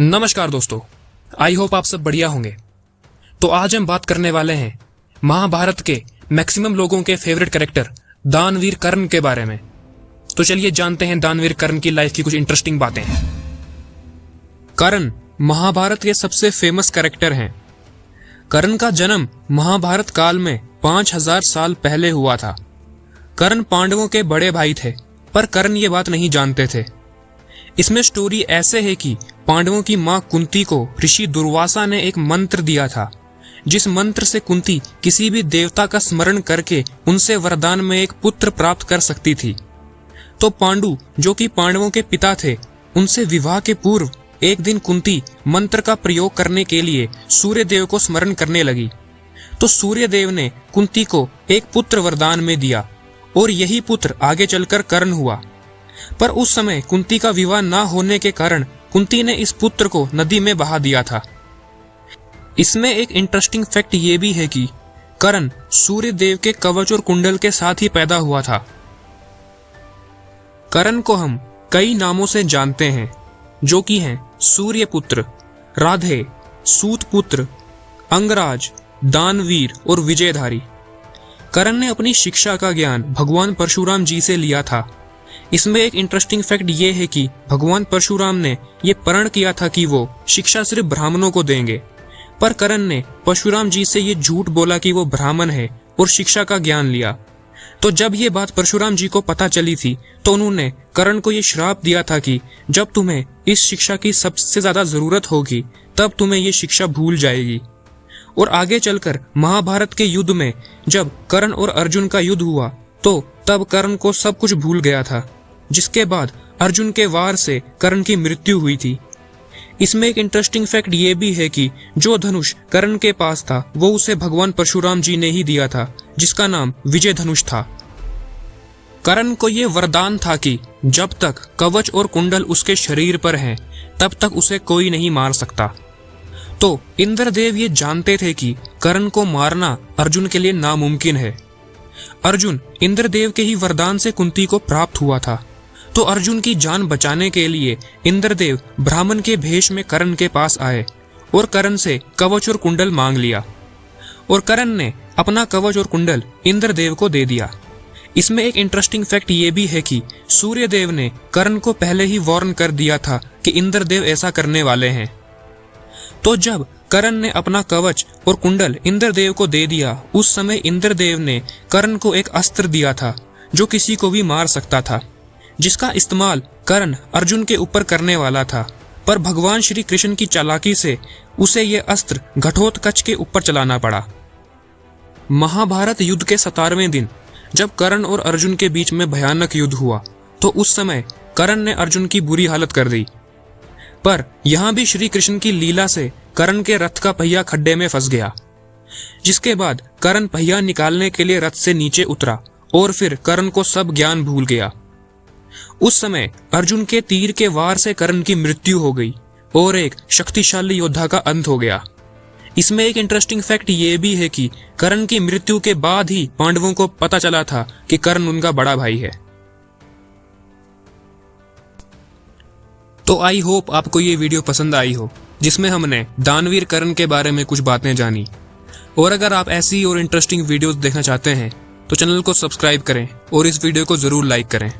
नमस्कार दोस्तों, I hope आप सब बढ़िया होंगे। तो आज हम बात करने वाले हैं महाभारत के मैक्सिमम लोगों के फेवरेट कैरेक्टर दानवीर कर्ण के बारे में। तो चलिए जानते हैं दानवीर कर्ण की लाइफ की कुछ इंटरेस्टिंग बातें। कर्ण महाभारत के सबसे फेमस कैरेक्टर हैं। कर्ण का जन्म महाभारत काल में 5000 साल पहले हुआ था। कर्ण पांडवों के बड़े भाई थे, पर कर्ण ये बात नहीं जानते थे। इसमें स्टोरी ऐसे है कि पांडवों की मां कुंती को ऋषि दुर्वासा ने एक मंत्र दिया था, जिस मंत्र से कुंती किसी भी देवता का स्मरण करके उनसे वरदान में एक पुत्र प्राप्त कर सकती थी। तो पांडु, जो कि पांडवों के पिता थे, उनसे विवाह के पूर्व एक दिन कुंती मंत्र का प्रयोग करने के लिए सूर्य देव को स्मरण करने लगी। तो सूर्य देव ने कुंती को एक पुत्र वरदान में दिया और यही पुत्र आगे चलकर कर्ण हुआ। पर उस समय कुंती का विवाह न होने के कारण कुंती ने इस पुत्र को नदी में बहा दिया था। इसमें एक इंटरेस्टिंग फैक्ट ये भी है कि कर्ण सूर्य देव के कवच और कुंडल के साथ ही पैदा हुआ था। कर्ण को हम कई नामों से जानते हैं, जो कि हैं सूर्य पुत्र, राधे, सूत पुत्र, अंगराज, दानवीर और विजयधारी। कर्ण ने अपनी शिक्षा का ज्ञान भगवान परशुराम जी से लिया था। इसमें एक इंटरेस्टिंग फैक्ट ये है कि भगवान परशुराम ने यह प्रण किया था कि वो शिक्षा सिर्फ ब्राह्मणों को देंगे, पर कर्ण ने परशुराम जी से ये झूठ बोला कि वो ब्राह्मण है और शिक्षा का ज्ञान लिया। तो जब ये बात परशुराम जी को पता चली थी, तो उन्होंने कर्ण को ये श्राप दिया था कि जब तुम्हें इस शिक्षा की सबसे ज्यादा जरूरत होगी, तब तुम्हें ये शिक्षा भूल जाएगी। और आगे चलकर महाभारत के युद्ध में जब कर्ण और अर्जुन का युद्ध हुआ, तो तब कर्ण को सब कुछ भूल गया था, जिसके बाद अर्जुन के वार से कर्ण की मृत्यु हुई थी। इसमें एक इंटरेस्टिंग फैक्ट ये भी है कि जो धनुष कर्ण के पास था, वो उसे भगवान परशुराम जी ने ही दिया था, जिसका नाम विजय धनुष था। कर्ण को ये वरदान था कि जब तक कवच और कुंडल उसके शरीर पर हैं, तब तक उसे कोई नहीं मार सकता। तो इंद्रदेव ये जानते थे कि कर्ण को मारना अर्जुन के लिए नामुमकिन है। अर्जुन इंद्रदेव के ही वरदान से कुंती को प्राप्त हुआ था। तो अर्जुन की जान बचाने के लिए इंद्रदेव ब्राह्मण के भेष में कर्ण के पास आए और कर्ण से कवच और कुंडल मांग लिया, और कर्ण ने अपना कवच और कुंडल इंद्रदेव को दे दिया। इसमें एक इंटरेस्टिंग फैक्ट ये भी है कि सूर्यदेव ने कर्ण को पहले ही वार्न कर दिया था कि इंद्रदेव ऐसा करने वाले हैं। तो जब कर्ण ने अपना कवच और कुंडल इंद्रदेव को दे दिया, उस समय इंद्रदेव ने कर्ण को एक अस्त्र दिया था जो किसी को भी मार सकता था, जिसका इस्तेमाल कर्ण अर्जुन के ऊपर करने वाला था। पर भगवान श्री कृष्ण की चालाकी से उसे यह अस्त्र घटोत्कच के ऊपर चलाना पड़ा। महाभारत युद्ध के 17वें दिन जब कर्ण और अर्जुन के बीच में भयानक युद्ध हुआ, तो उस समय कर्ण ने अर्जुन की बुरी हालत कर दी। पर यहां भी श्री कृष्ण की लीला से कर्ण के रथ का पहिया खड्डे में फंस गया, जिसके बाद कर्ण पहिया निकालने के लिए रथ से नीचे उतरा और फिर कर्ण को सब ज्ञान भूल गया। उस समय अर्जुन के तीर के वार से कर्ण की मृत्यु हो गई और एक शक्तिशाली योद्धा का अंत हो गया। इसमें एक इंटरेस्टिंग फैक्ट ये भी है कि कर्ण की मृत्यु के बाद ही पांडवों को पता चला था कि कर्ण उनका बड़ा भाई है। तो आई होप आपको ये वीडियो पसंद आई हो, जिसमें हमने दानवीर कर्ण के बारे में कुछ बातें जानी। और अगर आप ऐसी और इंटरेस्टिंग वीडियोस देखना चाहते हैं, तो चैनल को सब्सक्राइब करें और इस वीडियो को जरूर लाइक करें।